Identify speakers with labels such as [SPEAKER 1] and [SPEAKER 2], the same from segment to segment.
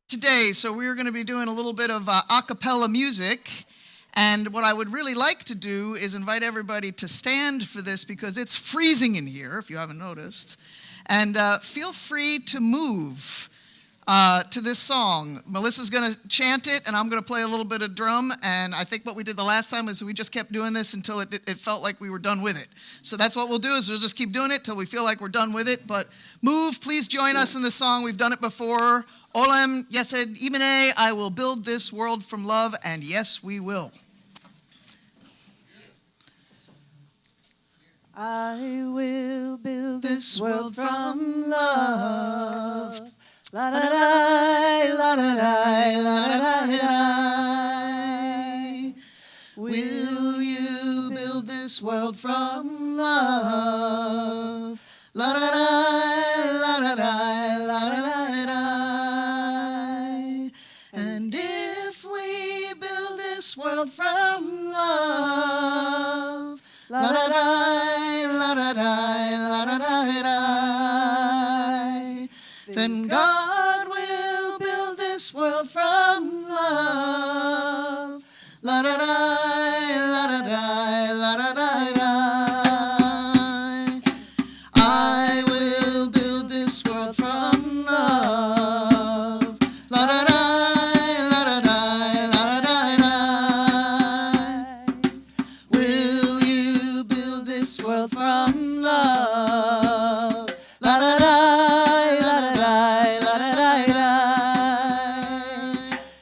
[SPEAKER 1] Today, so we're going to be doing a little bit of a cappella music, and what I would really like to do is invite everybody to stand for this because it's freezing in here, if you haven't noticed, and feel free to move to this song. Melissa's going to chant it, and I'm going to play a little bit of drum, and I think what we did the last time is we just kept doing this until it felt like we were done with it. So that's what we'll do, is we'll just keep doing it till we feel like we're done with it, but move, please join us in this song. We've done it before. Olem Yesed Imene, I will build this world from love, and yes, we will.
[SPEAKER 2] I will build this world from love. La da da, la da da, la da da. Will you build this world from love? La da da, la da da, la da da. And if we build this world from love, la da da, la da da, la da da, then God will build this world from love, la da da, la da da, la da da. I will build this world from love, la da da, la da da, la da da. Will you build this world from love, la da da, la da da, la da da.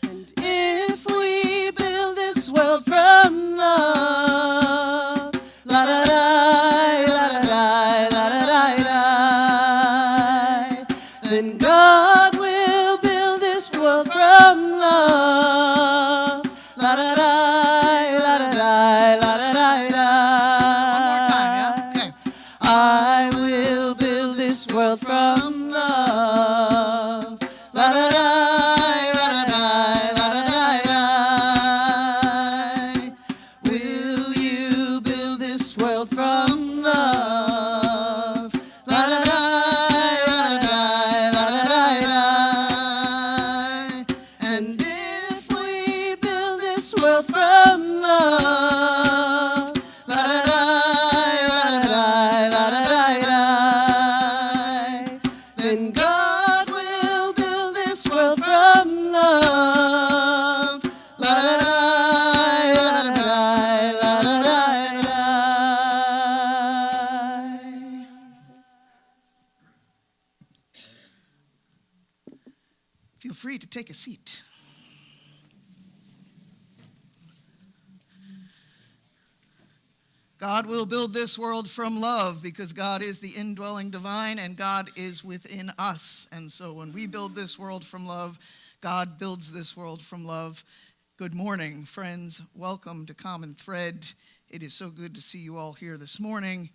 [SPEAKER 2] And if we build this world from love, la da da, la da da, la da da, then God will build this world from love, la da da, la da da, la da da.
[SPEAKER 1] One more time, yeah? Okay.
[SPEAKER 2] I will build this world from love, la da da, la da da, la da da. Will you build this world from love, la da da, la da da, la da da. And if we build this world from love, la da da, la da da, la da da, then God will build this world from love, la da da, la da da, la da da.
[SPEAKER 1] Feel free to take a seat. God will build this world from love because God is the indwelling divine and God is within us. And so when we build this world from love, God builds this world from love. Good morning, friends. Welcome to Common Thread. It is so good to see you all here this morning.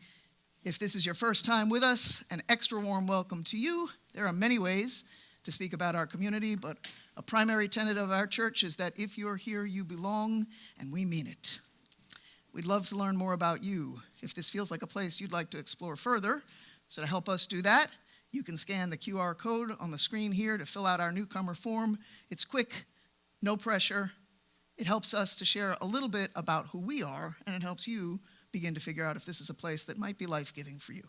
[SPEAKER 1] If this is your first time with us, an extra warm welcome to you. There are many ways to speak about our community, but a primary tenet of our church is that if you're here, you belong, and we mean it. We'd love to learn more about you. If this feels like a place you'd like to explore further, so to help us do that, you can scan the QR code on the screen here to fill out our newcomer form. It's quick, no pressure. It helps us to share a little bit about who we are, and it helps you begin to figure out if this is a place that might be life-giving for you.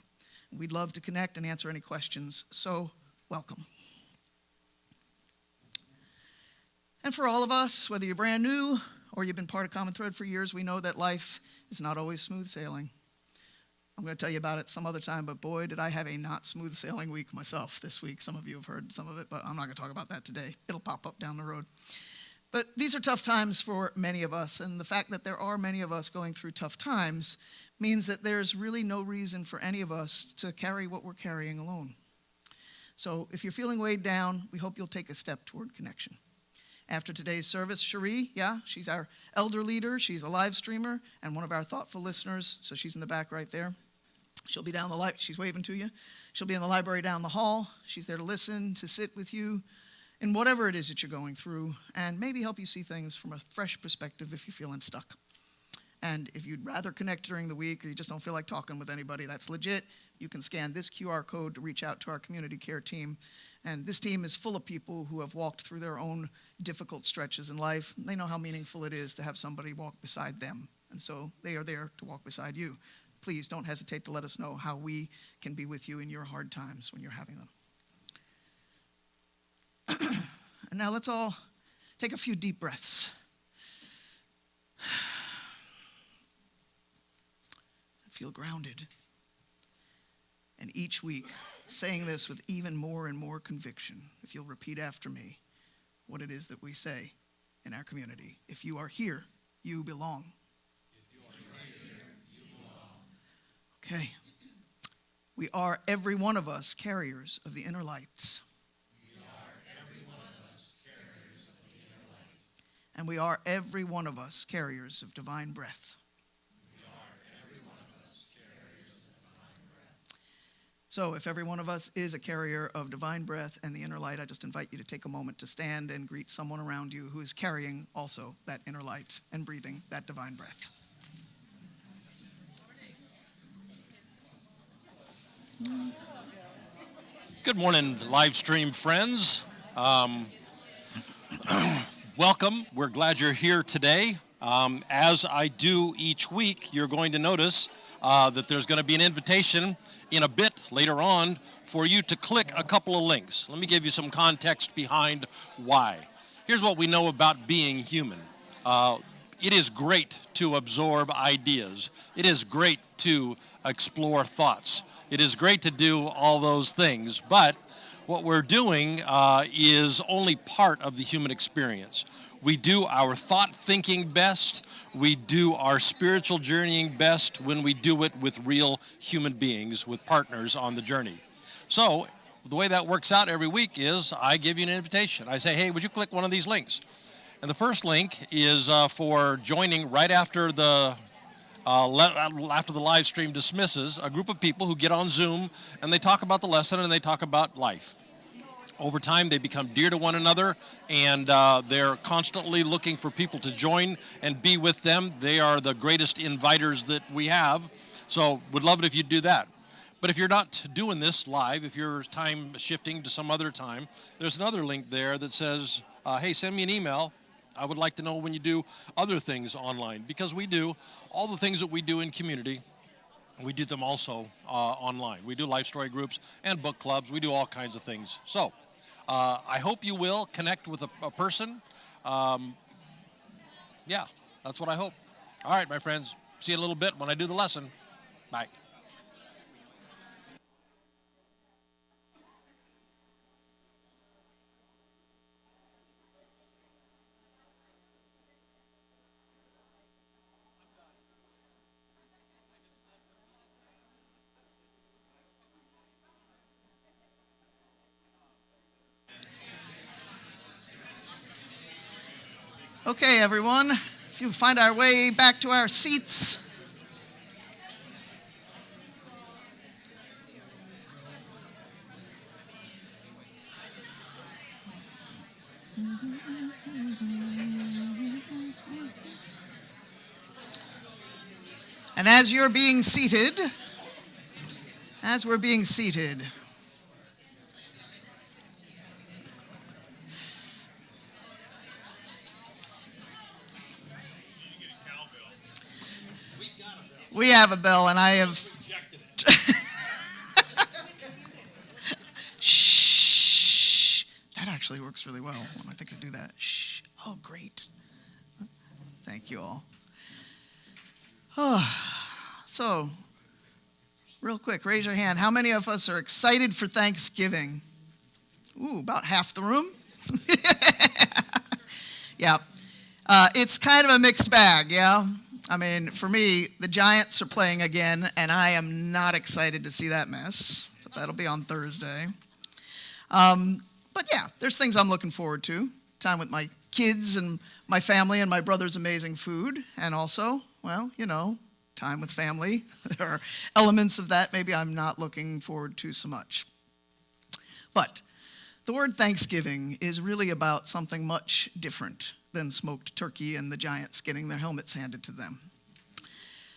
[SPEAKER 1] We'd love to connect and answer any questions, so welcome. And for all of us, whether you're brand new or you've been part of Common Thread for years, we know that life is not always smooth sailing. I'm going to tell you about it some other time, but boy, did I have a not smooth sailing week myself this week. Some of you have heard some of it, but I'm not going to talk about that today. It'll pop up down the road. But these are tough times for many of us, and the fact that there are many of us going through tough times means that there's really no reason for any of us to carry what we're carrying alone. So if you're feeling weighed down, we hope you'll take a step toward connection. After today's service, Cherie, she's our elder leader. She's a live streamer and one of our thoughtful listeners, so she's in the back right there. She'll be down the light. She's waving to you. She'll be in the library down the hall. She's there to listen, to sit with you in whatever it is that you're going through, and maybe help you see things from a fresh perspective if you're feeling stuck. And if you'd rather connect during the week or you just don't feel like talking with anybody, that's legit. You can scan this QR code to reach out to our community care team, And this team is full of people who have walked through their own difficult stretches in life. They know how meaningful it is to have somebody walk beside them. And so they are there to walk beside you. Please don't hesitate to let us know how we can be with you in your hard times when you're having them. And now let's all take a few deep breaths. Feel grounded. And each week, saying this with even more and more conviction, if you'll repeat after me what it is that we say in our community. If you are here, you belong.
[SPEAKER 3] If you are here, you belong.
[SPEAKER 1] Okay. We are, every one of us, carriers of the inner lights.
[SPEAKER 3] We are, every one of us, carriers of the inner light.
[SPEAKER 1] And we are, every one of us, carriers of divine breath. So if every one of us is a carrier of divine breath and the inner light, I just invite you to take a moment to stand and greet someone around you who is carrying also that inner light and breathing that divine breath.
[SPEAKER 4] Good morning, live stream friends. Welcome. We're glad you're here today. As I do each week, you're going to notice that there's going to be an invitation in a bit later on for you to click a couple of links. Let me give you some context behind why. Here's what we know about being human. It is great to absorb ideas. It is great to explore thoughts. It is great to do all those things, but what we're doing is only part of the human experience. We do our thought thinking best. We do our spiritual journeying best when we do it with real human beings, with partners on the journey. So the way that works out every week is I give you an invitation. I say, hey, would you click one of these links? And the first link is for joining right after the live stream dismisses, a group of people who get on Zoom and they talk about the lesson and they talk about life. Over time, they become dear to one another, and they're constantly looking for people to join and be with them. They are the greatest inviters that we have, so would love it if you'd do that. But if you're not doing this live, if you're time shifting to some other time, there's another link there that says, hey, send me an email. I would like to know when you do other things online, because we do all the things that we do in community. We do them also online. We do life story groups and book clubs. We do all kinds of things. So I hope you will connect with a person. Yeah, that's what I hope. All right, my friends. See you in a little bit when I do the lesson. Bye.
[SPEAKER 1] Okay, everyone, if you find our way back to our seats. And as you're being seated, as we're being seated, we have a bell, and I have. Shh. That actually works really well. I think I do that. Shh. Oh, great. Thank you all. Oh, so, real quick, raise your hand. How many of us are excited for Thanksgiving? Ooh, about half the room. Yeah. It's kind of a mixed bag, yeah? I mean, for me, the Giants are playing again, and I am not excited to see that mess. But that'll be on Thursday. But yeah, there's things I'm looking forward to. Time with my kids and my family and my brother's amazing food. And also, well, you know, time with family. There are elements of that maybe I'm not looking forward to so much. But the word Thanksgiving is really about something much different than smoked turkey and the Giants getting their helmets handed to them.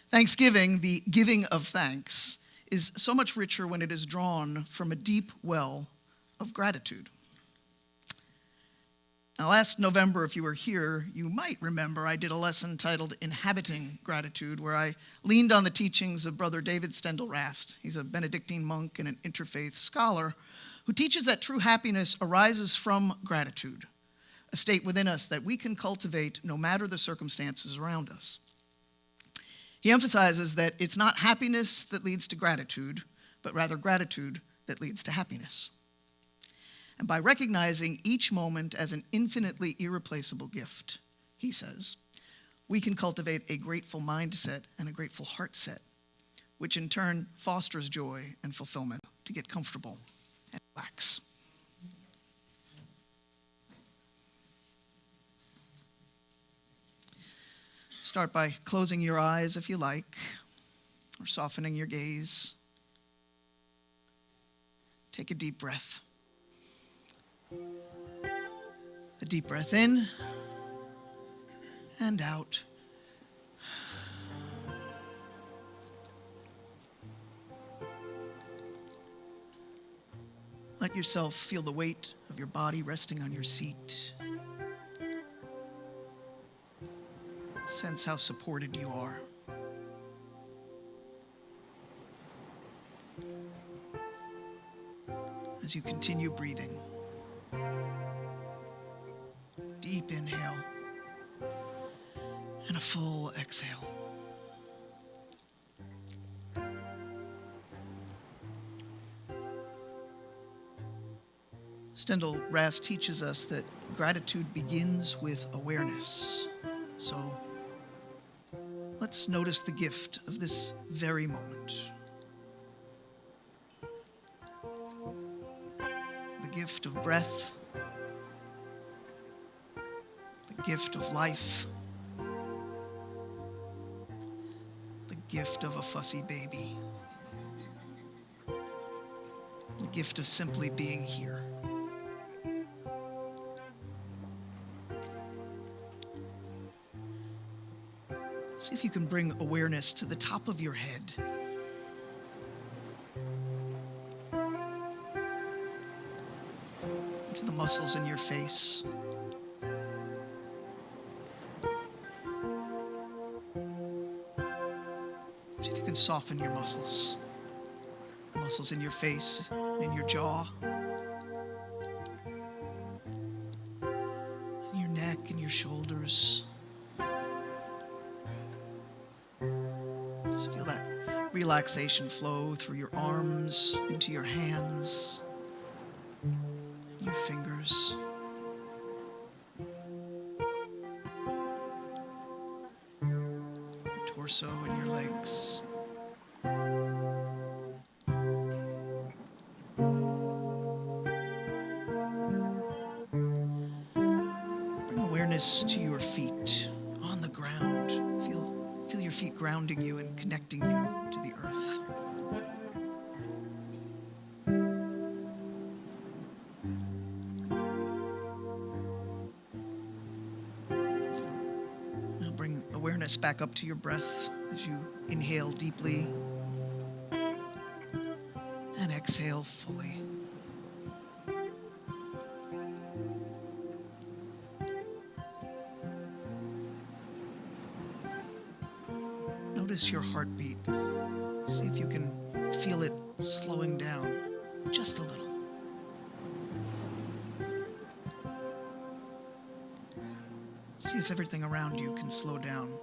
[SPEAKER 1] Thanksgiving, the giving of thanks, is so much richer when it is drawn from a deep well of gratitude. Now, last November, if you were here, you might remember I did a lesson titled Inhabiting Gratitude, where I leaned on the teachings of Brother David Stendel-Rast. He's a Benedictine monk and an interfaith scholar who teaches that true happiness arises from gratitude, a state within us that we can cultivate no matter the circumstances around us. He emphasizes that it's not happiness that leads to gratitude, but rather gratitude that leads to happiness. And by recognizing each moment as an infinitely irreplaceable gift, he says, we can cultivate a grateful mindset and a grateful heart set, which in turn fosters joy and fulfillment to get comfortable and relax. Start by closing your eyes if you like, or softening your gaze. Take a deep breath. A deep breath in and out. Let yourself feel the weight of your body resting on your seat. Sense how supported you are. As you continue breathing, deep inhale and a full exhale. Stendel-Rast teaches us that gratitude begins with awareness. So let's notice the gift of this very moment. The gift of breath, the gift of life, the gift of a fussy baby, the gift of simply being here. See if you can bring awareness to the top of your head. To the muscles in your face. See if you can soften your muscles. The muscles in your face and in your jaw. In your neck and your shoulders. Just feel that relaxation flow through your arms, into your hands, your fingers. Your torso and your legs. Bring awareness to your feet on the ground. Feel your feet grounding you and connecting you to the earth. Now bring awareness back up to your breath as you inhale deeply and exhale fully. Notice your heartbeat. See if you can feel it slowing down just a little. See if everything around you can slow down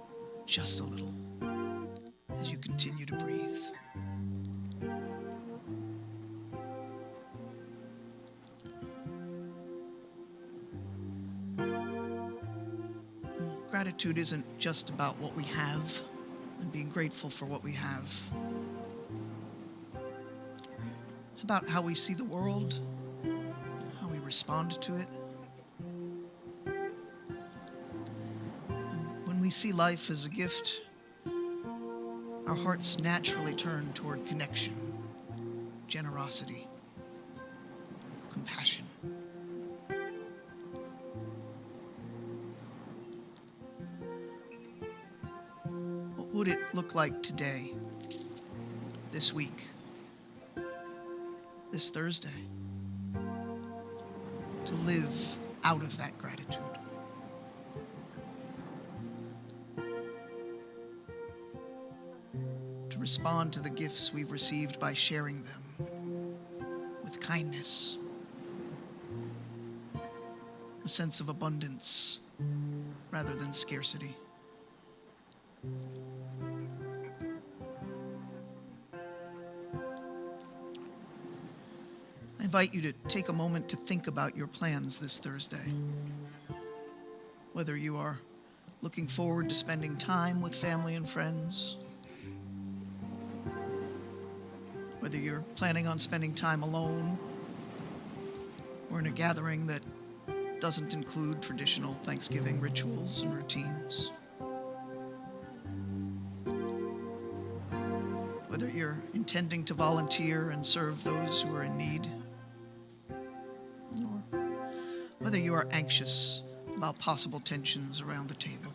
[SPEAKER 1] just a little as you continue to breathe. Gratitude isn't just about what we have and being grateful for what we have. It's about how we see the world, how we respond to it. When we see life as a gift, our hearts naturally turn toward connection, generosity, compassion. What would it look like today, this week, this Thursday, live out of that gratitude. To respond to the gifts we've received by sharing them with kindness, a sense of abundance rather than scarcity. I invite you to take a moment to think about your plans this Thursday. Whether you are looking forward to spending time with family and friends, whether you're planning on spending time alone or in a gathering that doesn't include traditional Thanksgiving rituals and routines, whether you're intending to volunteer and serve those who are in need, or whether you are anxious about possible tensions around the table.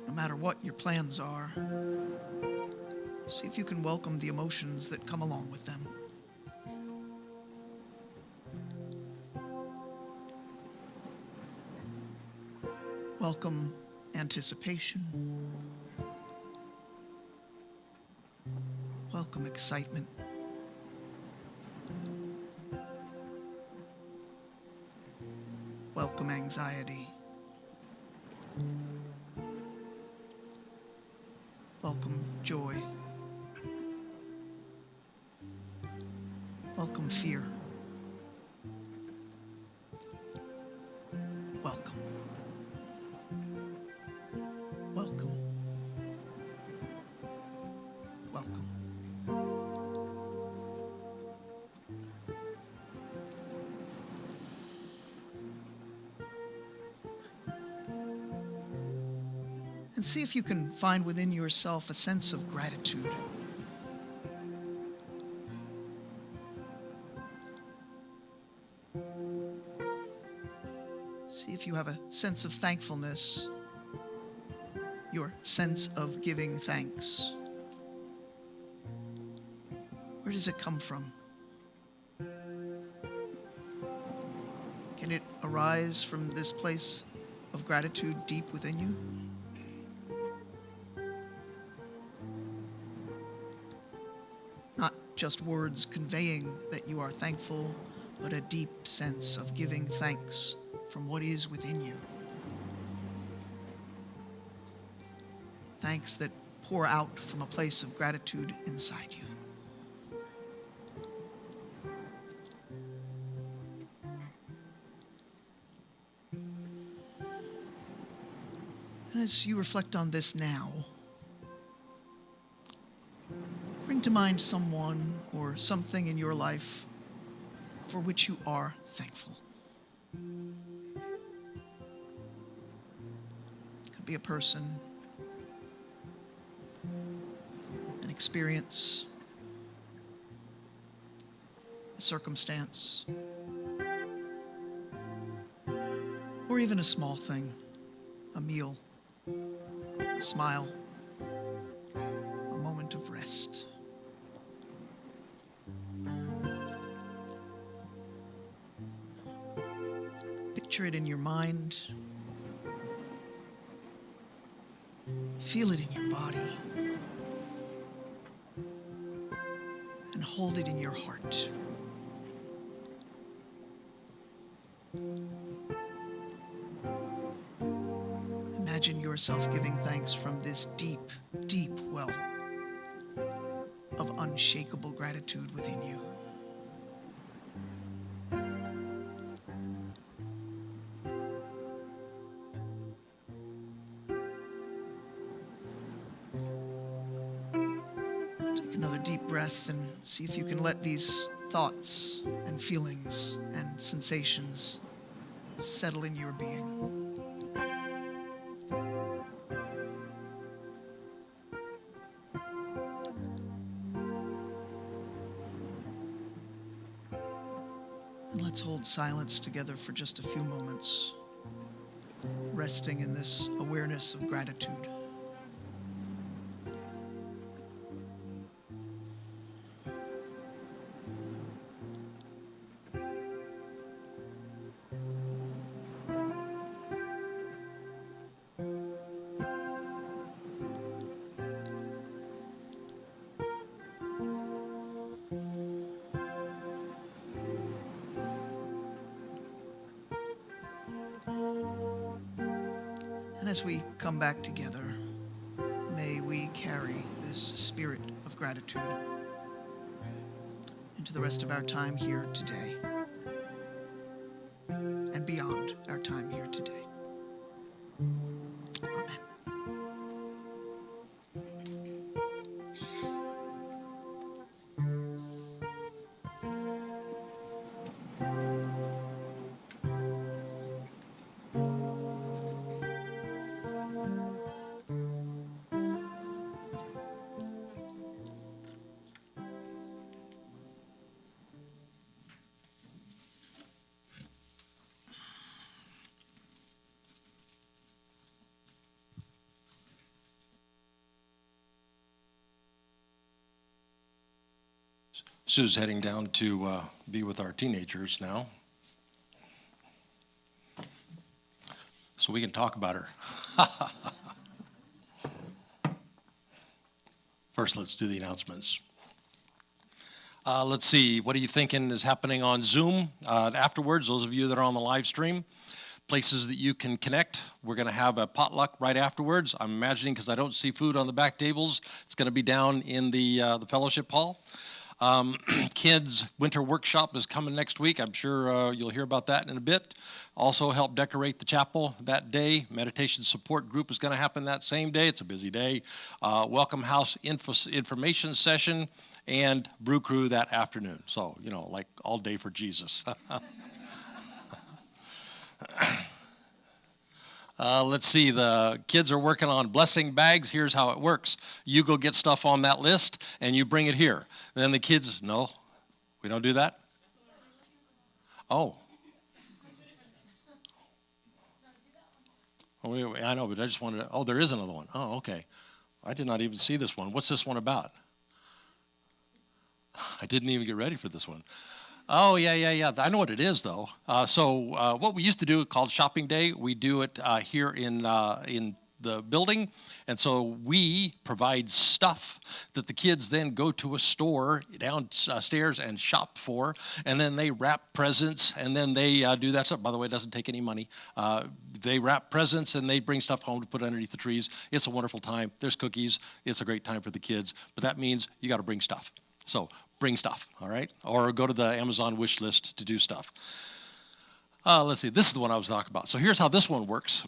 [SPEAKER 1] No matter what your plans are, see if you can welcome the emotions that come along with them. Welcome anticipation. Welcome excitement. Welcome anxiety. Welcome joy. Welcome fear. Welcome. Welcome. Welcome. And see if you can find within yourself a sense of gratitude. See if you have a sense of thankfulness, your sense of giving thanks. Where does it come from? Can it arise from this place of gratitude deep within you? Not just words conveying that you are thankful, but a deep sense of giving thanks from what is within you. Thanks that pour out from a place of gratitude inside you. And as you reflect on this now, bring to mind someone or something in your life for which you are thankful. It could be a person, an experience, a circumstance, or even a small thing, a meal, a smile, a moment of rest. Picture it in your mind. Feel it in your body. And hold it in your heart. Imagine yourself giving thanks from this deep, deep well of unshakable gratitude within you. Take another deep breath and see if you can let these thoughts and feelings and sensations settle in your being. And let's hold silence together for just a few moments, resting in this awareness of gratitude. as we come back together, may we carry this spirit of gratitude into the rest of our time here today and beyond our time here today. Amen.
[SPEAKER 4] Sue's heading down to be with our teenagers now, so we can talk about her. First, let's do the announcements. Let's see, what are you thinking is happening on Zoom? Afterwards, those of you that are on the live stream, places that you can connect. We're going to have a potluck right afterwards. I'm imagining, because I don't see food on the back tables, it's going to be down in the fellowship hall. Kids' winter workshop is coming next week. I'm sure you'll hear about that in a bit. Also help decorate the chapel that day. Meditation support group is going to happen that same day. It's a busy day. Welcome house information session and brew crew that afternoon. So, like all day for Jesus. Let's see, the kids are working on blessing bags. Here's how it works. You go get stuff on that list, and you bring it here. And then the kids, no, we don't do that? Oh. I know, but I just wanted to, there is another one. Oh, okay. I did not even see this one. What's this one about? I didn't even get ready for this one. Oh, yeah. I know what it is, though. So what we used to do called Shopping Day, we do it here in the building. And so we provide stuff that the kids then go to a store downstairs and shop for. And then they wrap presents, and then they do that stuff. By the way, it doesn't take any money. They wrap presents, and they bring stuff home to put underneath the trees. It's a wonderful time. There's cookies. It's a great time for the kids. But that means you got to bring stuff. So bring stuff, all right? Or go to the Amazon wish list to do stuff. Let's see, this is the one I was talking about. So here's how this one works.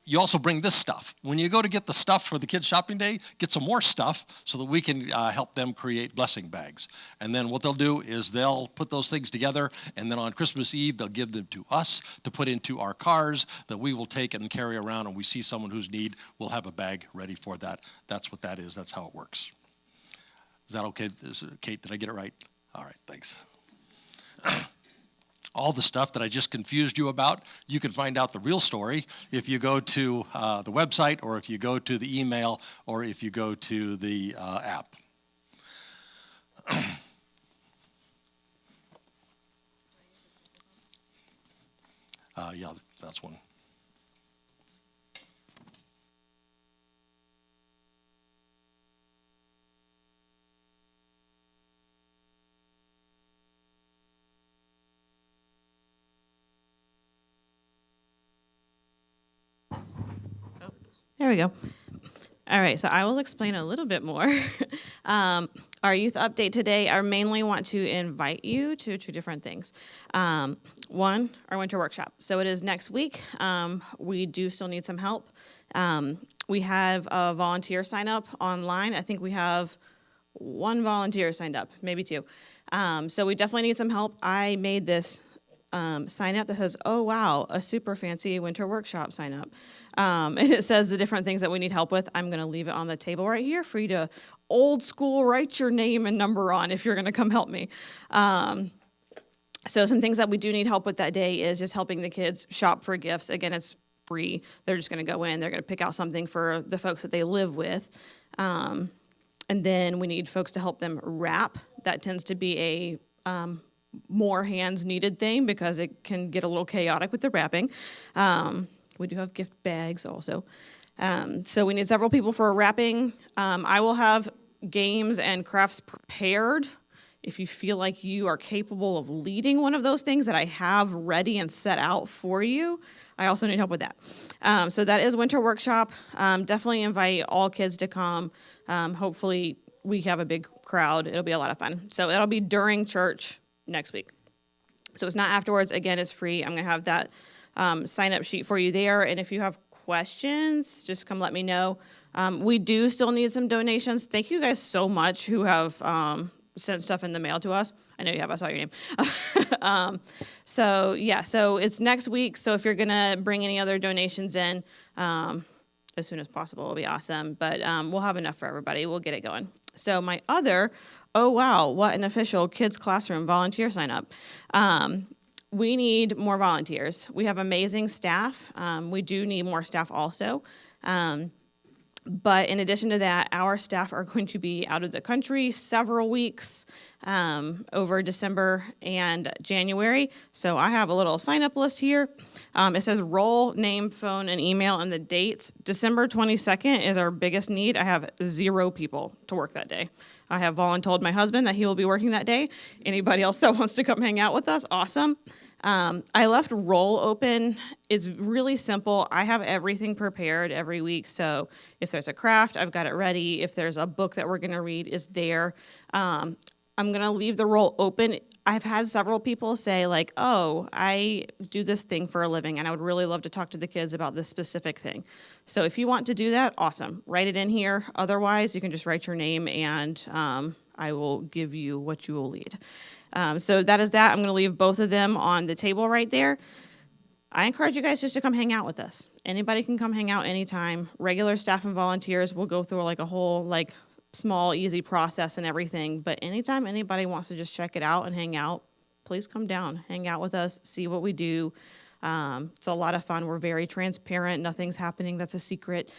[SPEAKER 4] You also bring this stuff. When you go to get the stuff for the kids' shopping day, get some more stuff so that we can help them create blessing bags. And then what they'll do is they'll put those things together, and then on Christmas Eve, they'll give them to us to put into our cars that we will take and carry around, and we see someone who's in need, we'll have a bag ready for that. That's what that is. That's how it works. Is that okay, Kate? Did I get it right? All right, thanks. All the stuff that I just confused you about, you can find out the real story if you go to the website, or if you go to the email, or if you go to the app. Yeah, that's one.
[SPEAKER 2] There we go. All right, so I will explain a little bit more. Our youth update today, I mainly want to invite you to two different things. One, our winter workshop. So it is next week. We do still need some help. We have a volunteer sign up online. I think we have one volunteer signed up, maybe two. So we definitely need some help. I made this sign up that says, oh, wow, a super fancy winter workshop sign up. And it says the different things that we need help with. I'm going to leave it on the table right here for you to old school write your name and number on if you're going to come help me. So some things that we do need help with that day is just helping the kids shop for gifts. Again, it's free. They're just going to go in. They're going to pick out something for the folks that they live with. And then we need folks to help them wrap. That tends to be a more hands needed thing because it can get a little chaotic with the wrapping. We do have gift bags also. So we need several people for wrapping. I will have games and crafts prepared. If you feel like you are capable of leading one of those things that I have ready and set out for you, I also need help with that. So that is Winter Workshop. Definitely invite all kids to come. Hopefully we have a big crowd. It'll be a lot of fun. So it'll be during church next week. So it's not afterwards. Again, it's free. I'm going to have that sign-up sheet for you there. And if you have questions, just come let me know. We do still need some donations. Thank you guys so much who have sent stuff in the mail to us. I know you have. I saw your name. So it's next week. So if you're going to bring any other donations in as soon as possible, it'll be awesome. But we'll have enough for everybody. We'll get it going. So my other, oh, wow, what an official kids classroom volunteer sign up. We need more volunteers. We have amazing staff. We do need more staff also. But in addition to that, our staff are going to be out of the country several weeks over December and January. So I have a little sign-up list here. It says role, name, phone, and email, and the dates. December 22nd is our biggest need. I have 0 people to work that day. I have voluntold my husband that he will be working that day. Anybody else that wants to come hang out with us, awesome. I left role open. It's really simple. I have everything prepared every week. So if there's a craft, I've got it ready. If there's a book that we're going to read, it's there. I'm going to leave the role open. I've had several people say like, oh, I do this thing for a living and I would really love to talk to the kids about this specific thing. So if you want to do that, awesome. Write it in here. Otherwise, you can just write your name and I will give you what you will lead. So that is that. I'm going to leave both of them on the table right there. I encourage you guys just to come hang out with us. Anybody can come hang out anytime. Regular staff and volunteers will go through like a whole like small, easy process and everything. But anytime anybody wants to just check it out and hang out, please come down, hang out with us, see what we do. It's a lot of fun. We're very transparent. Nothing's happening that's a secret.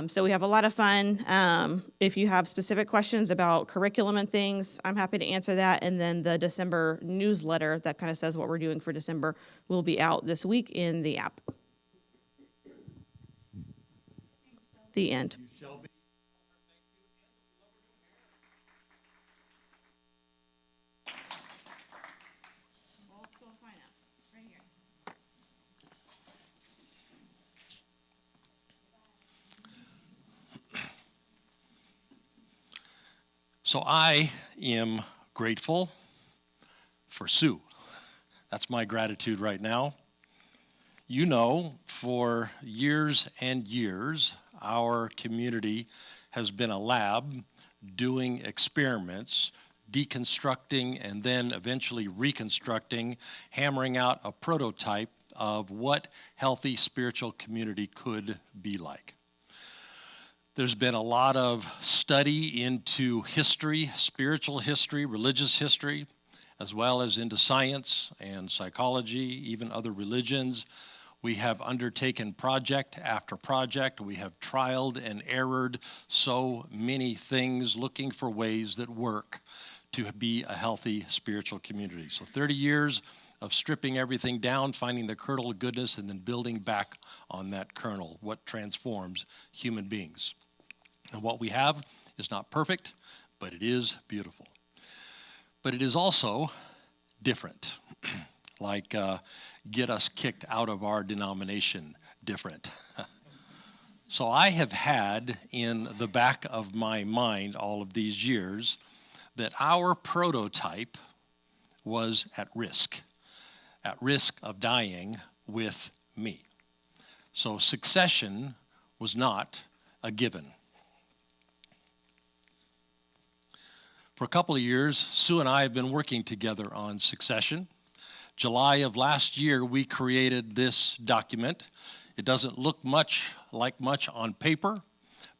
[SPEAKER 2] So we have a lot of fun. If you have specific questions about curriculum and things, I'm happy to answer that. And then the December newsletter that kind of says what we're doing for December will be out this week in the app. The end.
[SPEAKER 4] So I am grateful for Sue. That's my gratitude right now. You know, for years and years, our community has been a lab doing experiments, deconstructing and then eventually reconstructing, hammering out a prototype of what healthy spiritual community could be like. There's been a lot of study into history, spiritual history, religious history, as well as into science and psychology, even other religions. We have undertaken project after project. We have trialed and errored so many things, looking for ways that work to be a healthy spiritual community. So 30 years of stripping everything down, finding the kernel of goodness, and then building back on that kernel, what transforms human beings. And what we have is not perfect, but it is beautiful. But it is also different, like get us kicked out of our denomination different. So I have had in the back of my mind all of these years that our prototype was at risk of dying with me. So succession was not a given. For a couple of years, Sue and I have been working together on succession. July of last year, we created this document. It doesn't look much on paper,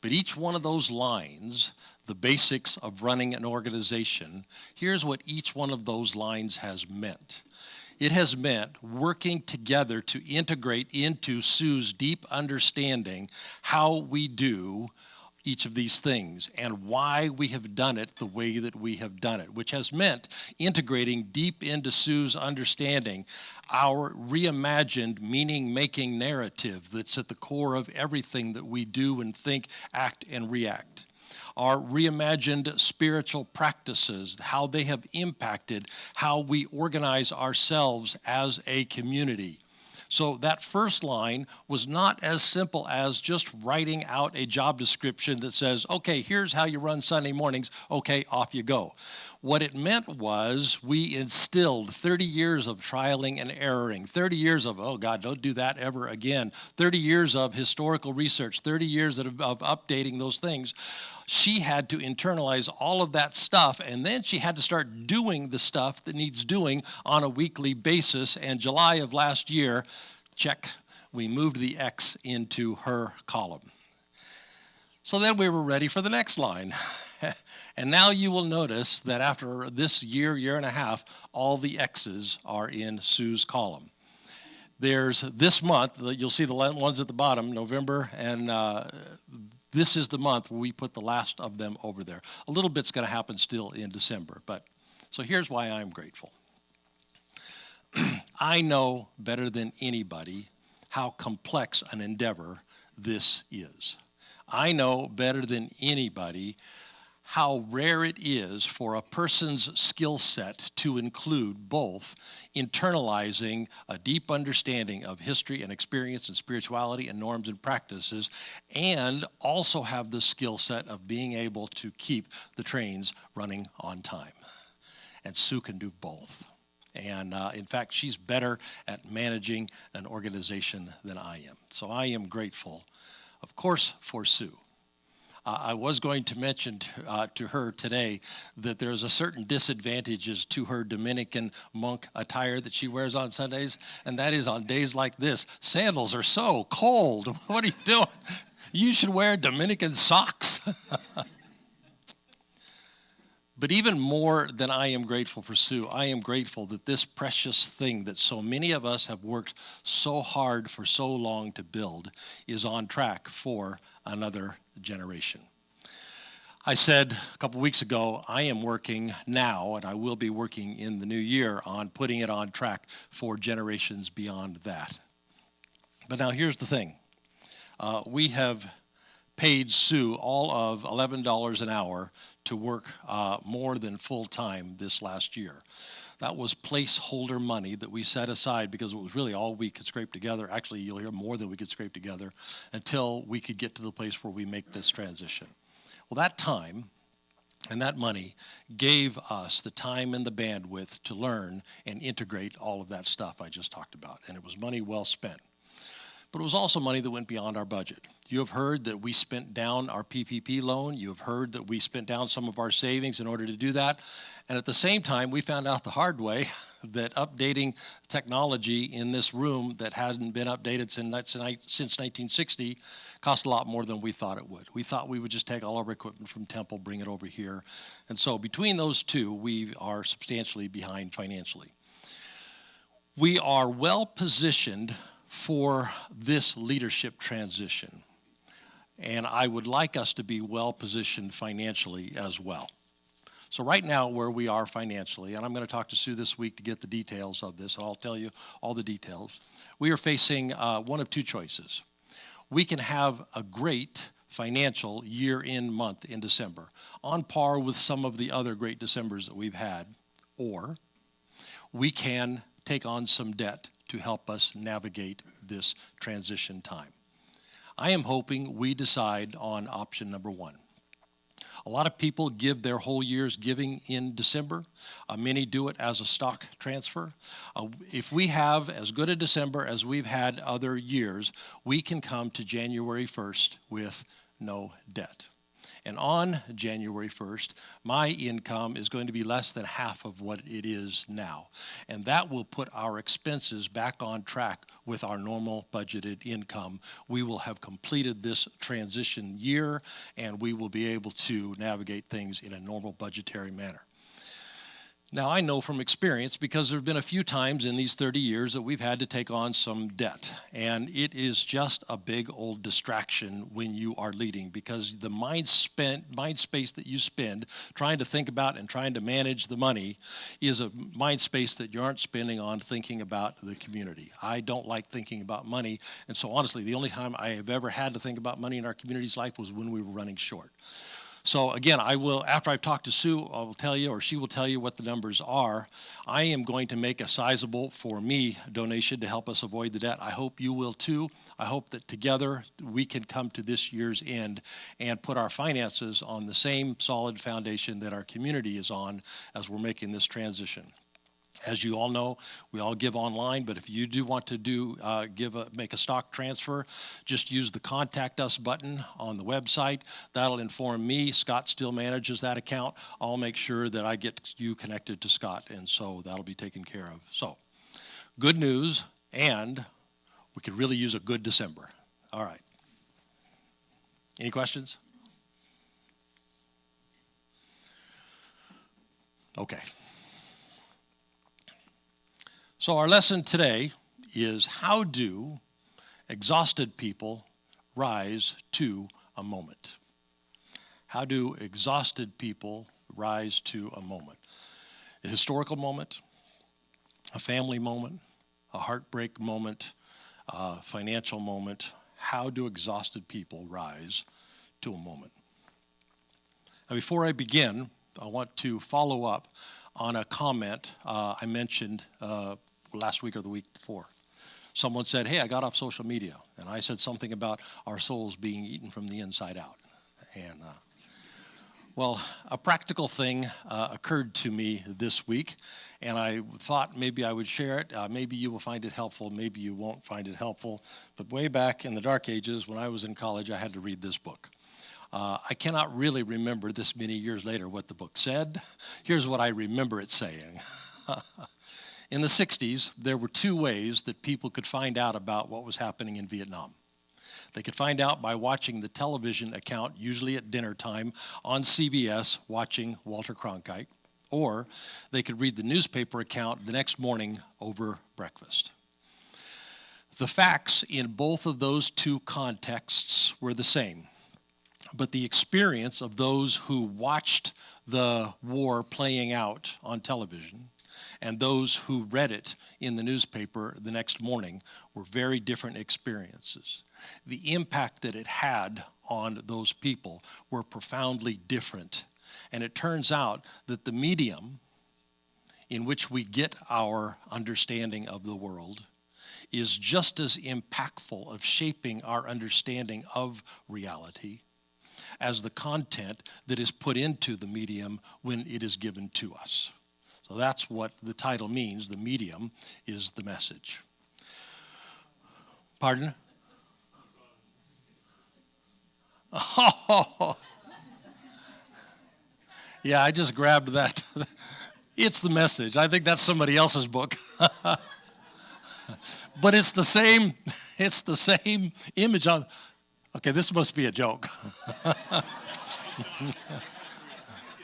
[SPEAKER 4] but each one of those lines, the basics of running an organization, here's what each one of those lines has meant. It has meant working together to integrate into Sue's deep understanding how we do each of these things and why we have done it the way that we have done it, which has meant integrating deep into Sue's understanding our reimagined meaning-making narrative that's at the core of everything that we do and think, act, and react. our reimagined spiritual practices, how they have impacted how we organize ourselves as a community. So that first line was not as simple as just writing out a job description that says, okay, here's how you run Sunday mornings, okay, off you go. What it meant was we instilled 30 years of trialing and erroring, 30 years of, oh God, don't do that ever again, 30 years of historical research, 30 years of updating those things. She had to internalize all of that stuff, and then she had to start doing the stuff that needs doing on a weekly basis. And July of last year, check, we moved the X into her column. So then we were ready for the next line. And now you will notice that after this year and a half, all the X's are in Sue's column. There's this month, you'll see the ones at the bottom, November, and this is the month where we put the last of them over there. A little bit's going to happen still in December, but so here's why I'm grateful. I know better than anybody how complex an endeavor this is. I know better than anybody how rare it is for a person's skill set to include both internalizing a deep understanding of history and experience and spirituality and norms and practices, and also have the skill set of being able to keep the trains running on time. And Sue can do both. And in fact, she's better at managing an organization than I am. So I am grateful, of course, for Sue. I was going to mention to her today that there's a certain disadvantages to her Dominican monk attire that she wears on Sundays, and that is on days like this. Sandals are so cold. What are you doing? You should wear Dominican socks. But even more than I am grateful for Sue, I am grateful that this precious thing that so many of us have worked so hard for so long to build is on track for another generation. I said a couple weeks ago, I am working now, and I will be working in the new year on putting it on track for generations beyond that. But now here's the thing. We have paid Sue all of $11 an hour to work more than full-time this last year. That was placeholder money that we set aside because it was really all we could scrape together. Actually, you'll hear more than we could scrape together until we could get to the place where we make this transition. Well, that time and that money gave us the time and the bandwidth to learn and integrate all of that stuff I just talked about, and it was money well spent. But it was also money that went beyond our budget. You have heard that we spent down our PPP loan. You have heard that we spent down some of our savings in order to do that. And at the same time, we found out the hard way that updating technology in this room that hadn't been updated since 1960 cost a lot more than we thought it would. We thought we would just take all of our equipment from Temple, bring it over here. And so between those two, we are substantially behind financially. We are well positioned for this leadership transition. And I would like us to be well positioned financially as well. So right now where we are financially, and I'm going to talk to Sue this week to get the details of this, and I'll tell you all the details. We are facing one of two choices. We can have a great financial year-end month in December, on par with some of the other great Decembers that we've had, or we can take on some debt to help us navigate this transition time. I am hoping we decide on option number one. A lot of people give their whole year's giving in December. Many do it as a stock transfer. If we have as good a December as we've had other years, we can come to January 1st with no debt. And on January 1st, my income is going to be less than half of what it is now. And that will put our expenses back on track with our normal budgeted income. We will have completed this transition year, and we will be able to navigate things in a normal budgetary manner. Now, I know from experience, because there have been a few times in these 30 years that we've had to take on some debt, and it is just a big old distraction when you are leading, because the mind space that you spend trying to think about and trying to manage the money is a mind space that you aren't spending on thinking about the community. I don't like thinking about money, and so honestly, the only time I have ever had to think about money in our community's life was when we were running short. So again, I will, after I've talked to Sue, I will tell you, or she will tell you what the numbers are. I am going to make a sizable, for me, donation to help us avoid the debt. I hope you will too. I hope that together we can come to this year's end and put our finances on the same solid foundation that our community is on as we're making this transition. As you all know, we all give online, but if you do want to make a stock transfer, just use the Contact Us button on the website. That'll inform me. Scott still manages that account. I'll make sure that I get you connected to Scott, and so that'll be taken care of. So, good news, and we could really use a good December. All right. Any questions? Okay. So our lesson today is, how do exhausted people rise to a moment? How do exhausted people rise to a moment? A historical moment, a family moment, a heartbreak moment, a financial moment. How do exhausted people rise to a moment? Now, before I begin, I want to follow up on a comment I mentioned last week or the week before. Someone said, hey, I got off social media. And I said something about our souls being eaten from the inside out. And, well, a practical thing occurred to me this week, and I thought maybe I would share it. Maybe you will find it helpful. Maybe you won't find it helpful. But way back in the dark ages, when I was in college, I had to read this book. I cannot really remember this many years later what the book said. Here's what I remember it saying. In the 60s, there were two ways that people could find out about what was happening in Vietnam. They could find out by watching the television account, usually at dinner time, on CBS, watching Walter Cronkite, or they could read the newspaper account the next morning over breakfast. The facts in both of those two contexts were the same, but the experience of those who watched the war playing out on television and those who read it in the newspaper the next morning were very different experiences. The impact that it had on those people were profoundly different. And it turns out that the medium in which we get our understanding of the world is just as impactful of shaping our understanding of reality as the content that is put into the medium when it is given to us. So that's what the title means. The medium is the message. Pardon? Oh, yeah, I just grabbed that. It's the message. I think that's somebody else's book. But it's the same image on. Okay, this must be a joke. It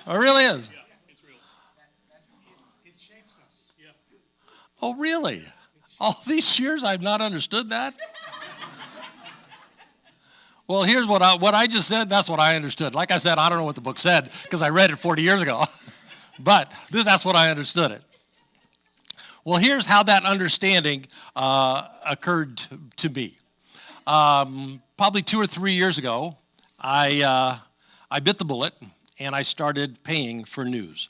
[SPEAKER 4] really is. Oh, really? All these years I've not understood that? Well, here's what I just said. That's what I understood. Like I said, I don't know what the book said because I read it 40 years ago. But that's what I understood it. Well, here's how that understanding occurred to me. Probably 2 or 3 years ago, I bit the bullet and I started paying for news.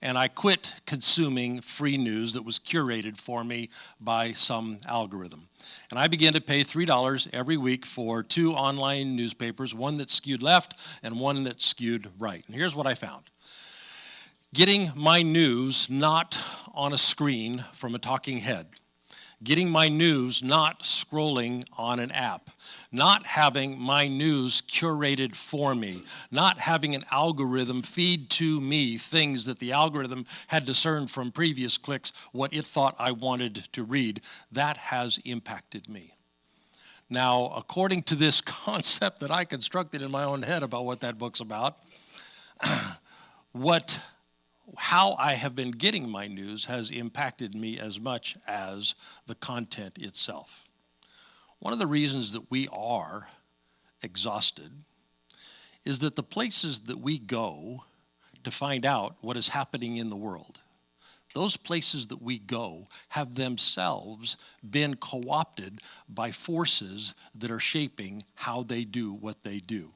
[SPEAKER 4] And I quit consuming free news that was curated for me by some algorithm. And I began to pay $3 every week for 2 online newspapers, one that skewed left and one that skewed right. And here's what I found. Getting my news not on a screen from a talking head, getting my news not scrolling on an app, not having my news curated for me, not having an algorithm feed to me things that the algorithm had discerned from previous clicks what it thought I wanted to read, that has impacted me. Now, according to this concept that I constructed in my own head about what that book's about, how I have been getting my news has impacted me as much as the content itself. One of the reasons that we are exhausted is that the places that we go to find out what is happening in the world, those places that we go have themselves been co-opted by forces that are shaping how they do what they do.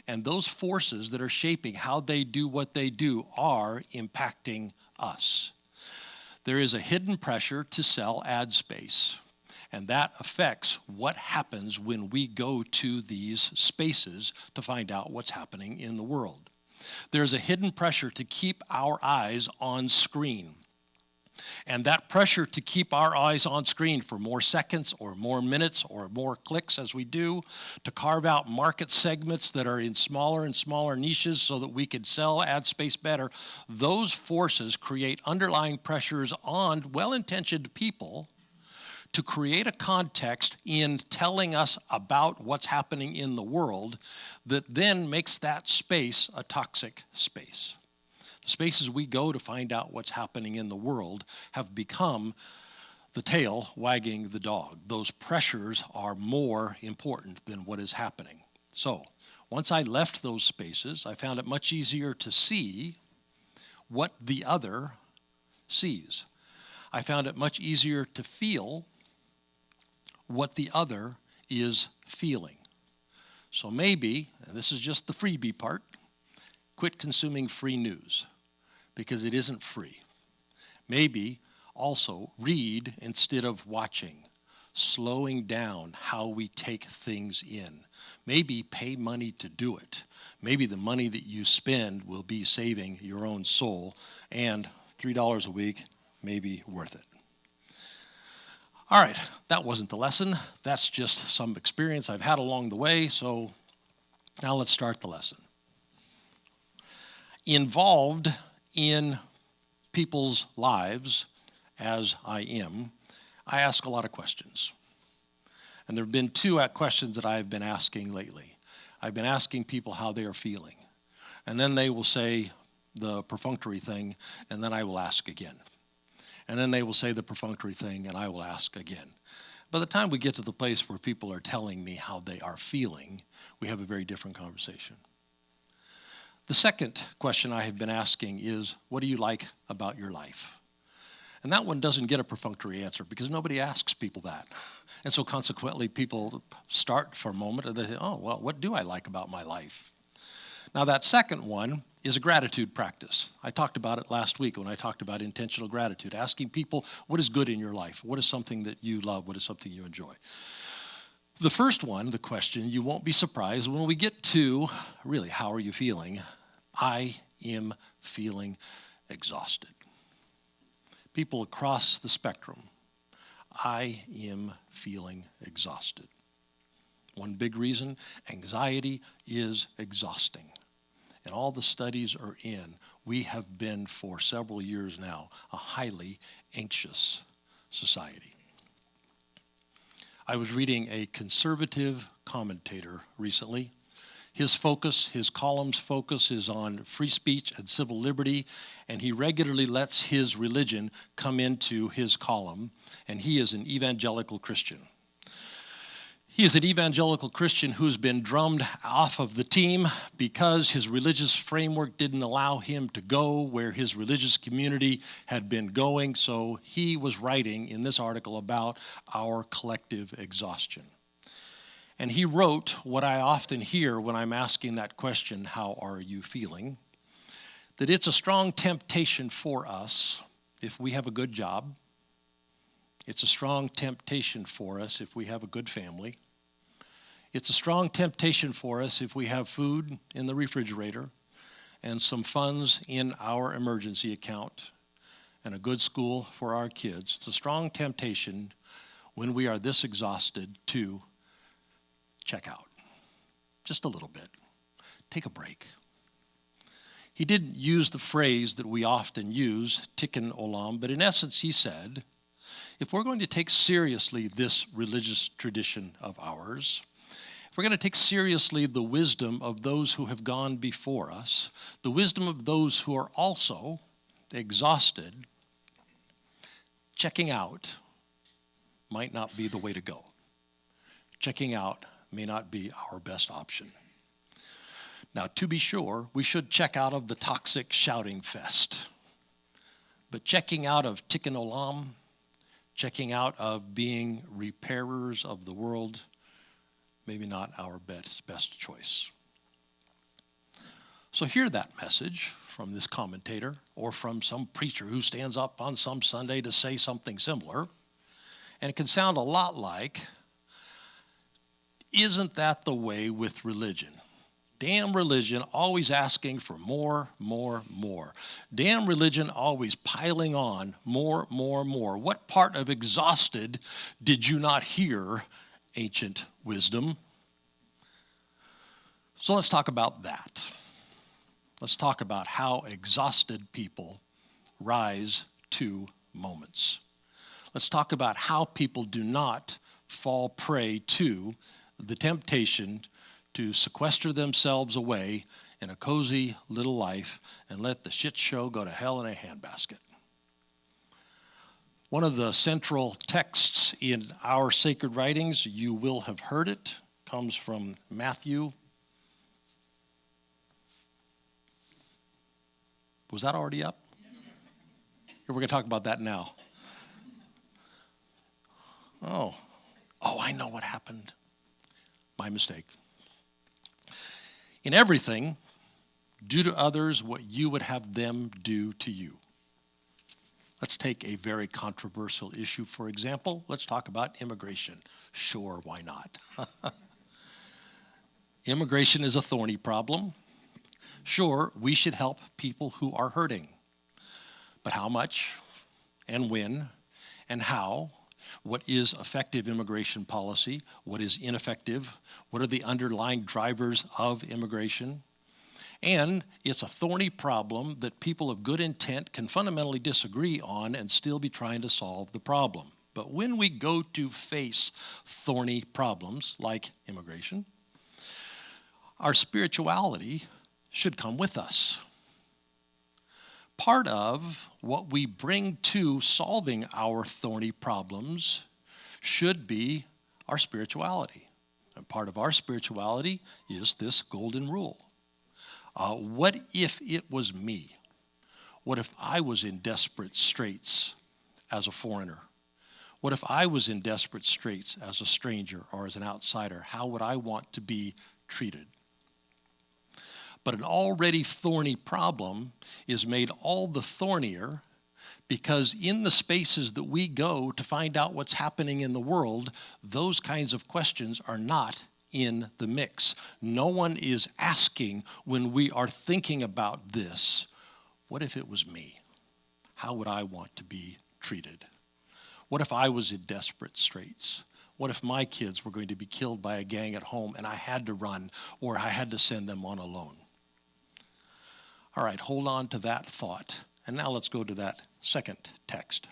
[SPEAKER 4] And those forces that are shaping how they do what they do are impacting us. There is a hidden pressure to sell ad space, and that affects what happens when we go to these spaces to find out what's happening in the world. There's a hidden pressure to keep our eyes on screen. And that pressure to keep our eyes on screen for more seconds or more minutes or more clicks as we do, to carve out market segments that are in smaller and smaller niches so that we could sell ad space better, those forces create underlying pressures on well-intentioned people to create a context in telling us about what's happening in the world that then makes that space a toxic space. The spaces we go to find out what's happening in the world have become the tail wagging the dog. Those pressures are more important than what is happening. So, once I left those spaces, I found it much easier to see what the other sees. I found it much easier to feel what the other is feeling. So maybe, and this is just the freebie part, quit consuming free news, because it isn't free. Maybe also read instead of watching, slowing down how we take things in. Maybe pay money to do it. Maybe the money that you spend will be saving your own soul, and $3 a week may be worth it. All right, that wasn't the lesson. That's just some experience I've had along the way, so now let's start the lesson. Involved in people's lives, as I am, I ask a lot of questions. And there have been two questions that I've been asking lately. I've been asking people how they are feeling. And then they will say the perfunctory thing, and then I will ask again. And then they will say the perfunctory thing, and I will ask again. By the time we get to the place where people are telling me how they are feeling, we have a very different conversation. The second question I have been asking is, what do you like about your life? And that one doesn't get a perfunctory answer because nobody asks people that. And so consequently, people start for a moment and they say, oh, well, what do I like about my life? Now that second one is a gratitude practice. I talked about it last week when I talked about intentional gratitude, asking people what is good in your life, what is something that you love, what is something you enjoy. The first one, the question, you won't be surprised when we get to, really, how are you feeling? I am feeling exhausted. People across the spectrum, I am feeling exhausted. One big reason, anxiety is exhausting. And all the studies are in. We have been for several years now a highly anxious society. I was reading a conservative commentator recently. His column's focus is on free speech and civil liberty, and he regularly lets his religion come into his column, and he is an evangelical Christian. He is an evangelical Christian who's been drummed off of the team because his religious framework didn't allow him to go where his religious community had been going, so he was writing in this article about our collective exhaustion. And he wrote what I often hear when I'm asking that question, how are you feeling? That it's a strong temptation for us if we have a good job. It's a strong temptation for us if we have a good family. It's a strong temptation for us if we have food in the refrigerator and some funds in our emergency account and a good school for our kids. It's a strong temptation when we are this exhausted to check out. Just a little bit. Take a break. He didn't use the phrase that we often use, tikkun olam, but in essence he said, if we're going to take seriously this religious tradition of ours, if we're going to take seriously the wisdom of those who have gone before us, the wisdom of those who are also exhausted, checking out might not be the way to go. Checking out may not be our best option. Now, to be sure, we should check out of the toxic shouting fest. But checking out of tikkun olam, checking out of being repairers of the world, maybe not our best choice. So hear that message from this commentator or from some preacher who stands up on some Sunday to say something similar, and it can sound a lot like, isn't that the way with religion? Damn religion always asking for more, more, more. Damn religion always piling on more, more, more. What part of exhausted did you not hear, ancient wisdom? So let's talk about that. Let's talk about how exhausted people rise to moments. Let's talk about how people do not fall prey to the temptation to sequester themselves away in a cozy little life and let the shit show go to hell in a handbasket. One of the central texts in our sacred writings, you will have heard it, comes from Matthew. Was that already up? Or we're going to talk about that now. Oh, I know what happened. My mistake. In everything, do to others what you would have them do to you. Let's take a very controversial issue, for example. Let's talk about immigration. Sure, why not? Immigration is a thorny problem. Sure, we should help people who are hurting. But how much, and when, and how? What is effective immigration policy? What is ineffective? What are the underlying drivers of immigration? And it's a thorny problem that people of good intent can fundamentally disagree on and still be trying to solve the problem. But when we go to face thorny problems like immigration, our spirituality should come with us. Part of what we bring to solving our thorny problems should be our spirituality. And part of our spirituality is this golden rule. What if it was me? What if I was in desperate straits as a foreigner? What if I was in desperate straits as a stranger or as an outsider? How would I want to be treated? But an already thorny problem is made all the thornier because in the spaces that we go to find out what's happening in the world, those kinds of questions are not in the mix. No one is asking when we are thinking about this, what if it was me? How would I want to be treated? What if I was in desperate straits? What if my kids were going to be killed by a gang at home and I had to run or I had to send them on alone? All right, hold on to that thought. And now let's go to that second text.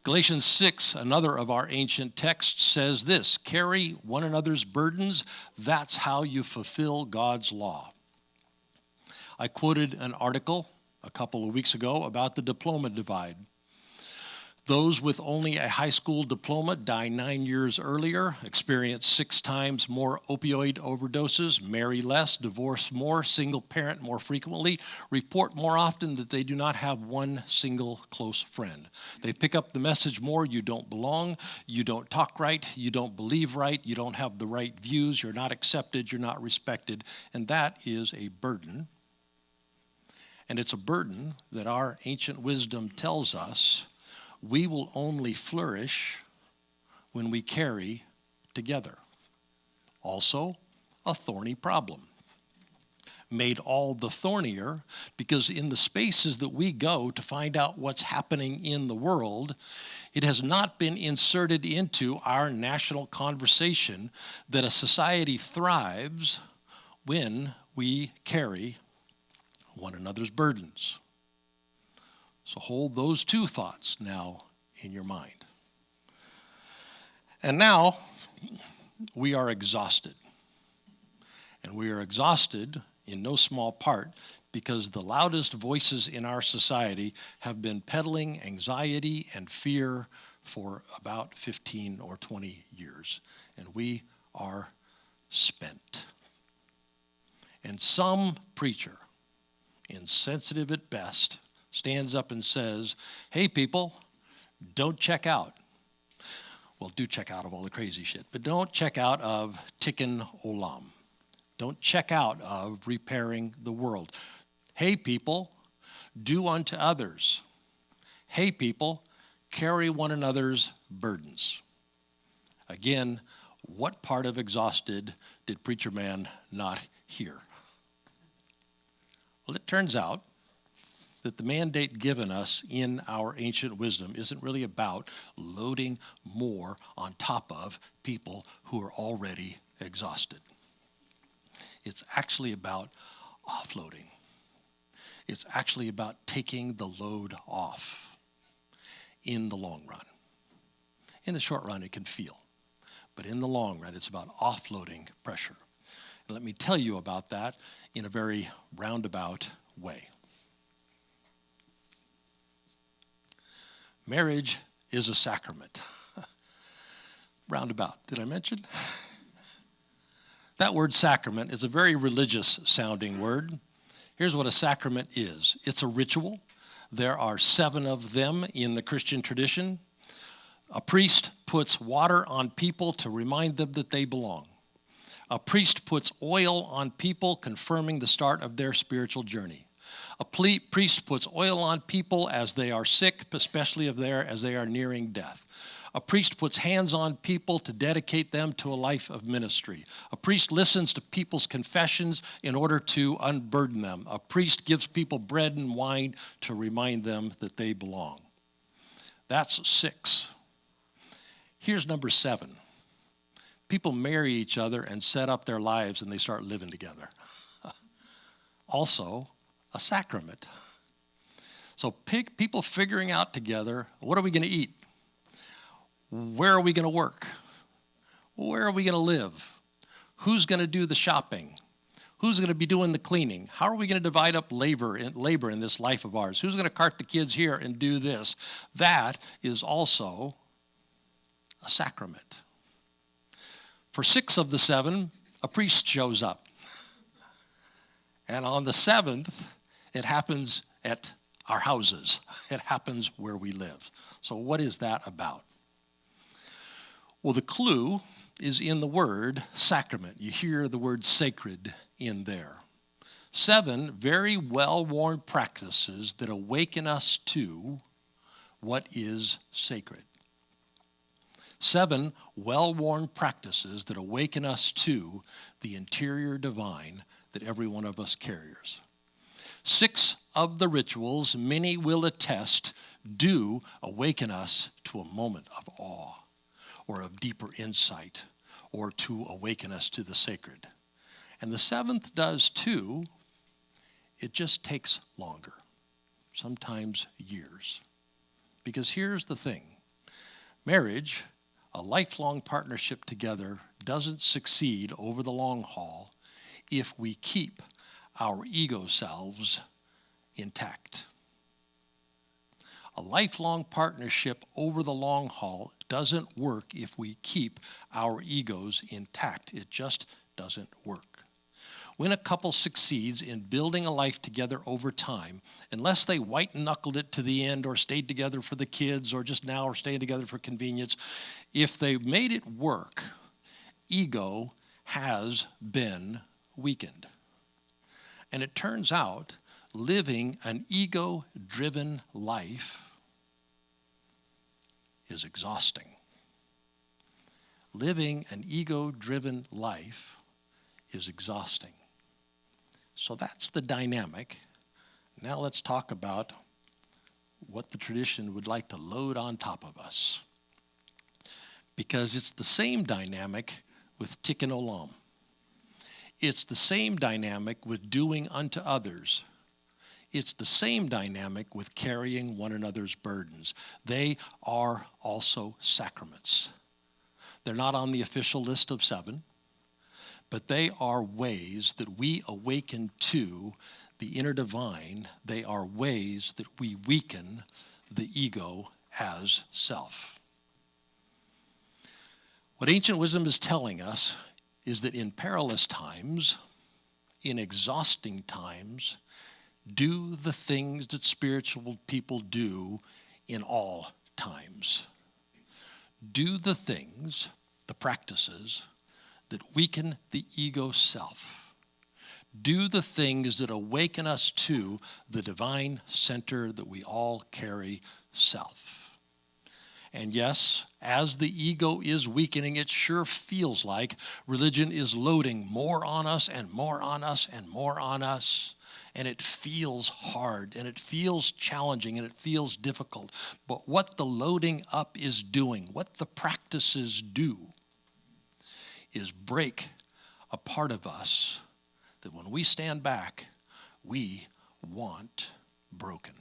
[SPEAKER 4] Galatians 6, another of our ancient texts, says this: carry one another's burdens. That's how you fulfill God's law. I quoted an article a couple of weeks ago about the diploma divide. Those with only a high school diploma die 9 years earlier, experience 6 times more opioid overdoses, marry less, divorce more, single parent more frequently, report more often that they do not have one single close friend. They pick up the message more: you don't belong, you don't talk right, you don't believe right, you don't have the right views, you're not accepted, you're not respected, and that is a burden. And it's a burden that our ancient wisdom tells us we will only flourish when we carry together. Also, a thorny problem. Made all the thornier because in the spaces that we go to find out what's happening in the world, it has not been inserted into our national conversation that a society thrives when we carry one another's burdens. So hold those two thoughts now in your mind. And now we are exhausted. And we are exhausted in no small part because the loudest voices in our society have been peddling anxiety and fear for about 15 or 20 years. And we are spent. And some preacher, insensitive at best, stands up and says, hey people, don't check out. Well, do check out of all the crazy shit, but don't check out of Tikkun Olam. Don't check out of repairing the world. Hey, people, do unto others. Hey, people, carry one another's burdens. Again, what part of exhausted did Preacher Man not hear? Well, it turns out that the mandate given us in our ancient wisdom isn't really about loading more on top of people who are already exhausted. It's actually about offloading. It's actually about taking the load off in the long run. In the short run, it can feel. But in the long run, it's about offloading pressure. And let me tell you about that in a very roundabout way. Marriage is a sacrament. Roundabout, did I mention? That word sacrament is a very religious sounding word. Here's what a sacrament is. It's a ritual. There are 7 of them in the Christian tradition. A priest puts water on people to remind them that they belong. A priest puts oil on people, confirming the start of their spiritual journey. A priest puts oil on people as they are sick, especially as they are nearing death. A priest puts hands on people to dedicate them to a life of ministry. A priest listens to people's confessions in order to unburden them. A priest gives people bread and wine to remind them that they belong. That's 6. Here's number 7. People marry each other and set up their lives and they start living together. Also, a sacrament. So people figuring out together, what are we going to eat? Where are we going to work? Where are we going to live? Who's going to do the shopping? Who's going to be doing the cleaning? How are we going to divide up labor in this life of ours? Who's going to cart the kids here and do this? That is also a sacrament. For 6 of the 7, a priest shows up. And on the 7th, it happens at our houses. It happens where we live. So what is that about? Well, the clue is in the word sacrament. You hear the word sacred in there. 7 very well-worn practices that awaken us to what is sacred. 7 well-worn practices that awaken us to the interior divine that every one of us carries. 6 of the rituals, many will attest, do awaken us to a moment of awe or of deeper insight or to awaken us to the sacred. And the 7th does too. It just takes longer, sometimes years. Because here's the thing. Marriage, a lifelong partnership together, doesn't succeed over the long haul if we keep our ego selves intact. A lifelong partnership over the long haul doesn't work if we keep our egos intact. It just doesn't work. When a couple succeeds in building a life together over time, unless they white-knuckled it to the end or stayed together for the kids or just now are staying together for convenience, if they made it work, ego has been weakened. And it turns out living an ego-driven life is exhausting. Living an ego-driven life is exhausting. So that's the dynamic. Now let's talk about what the tradition would like to load on top of us. Because it's the same dynamic with Tikkun Olam. It's the same dynamic with doing unto others. It's the same dynamic with carrying one another's burdens. They are also sacraments. They're not on the official list of 7, but they are ways that we awaken to the inner divine. They are ways that we weaken the ego as self. What ancient wisdom is telling us is that in perilous times, in exhausting times, do the things that spiritual people do in all times. do the things, the practices, that weaken the ego self. Do the things that awaken us to the divine center that we all carry, self. And yes, as the ego is weakening, it sure feels like religion is loading more on us and more on us and more on us. And it feels hard, and it feels challenging, and it feels difficult. But what the loading up is doing, what the practices do, is break a part of us that when we stand back, we want broken.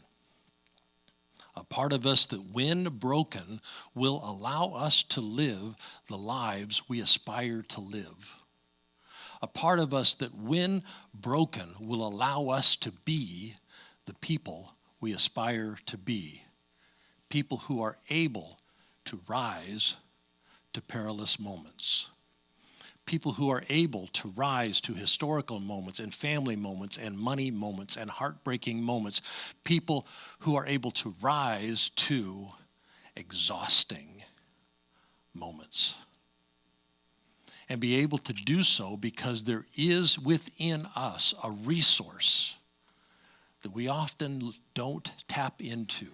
[SPEAKER 4] A part of us that, when broken, will allow us to live the lives we aspire to live. A part of us that, when broken, will allow us to be the people we aspire to be. People who are able to rise to perilous moments. People who are able to rise to historical moments and family moments and money moments and heartbreaking moments. People who are able to rise to exhausting moments. And be able to do so because there is within us a resource that we often don't tap into.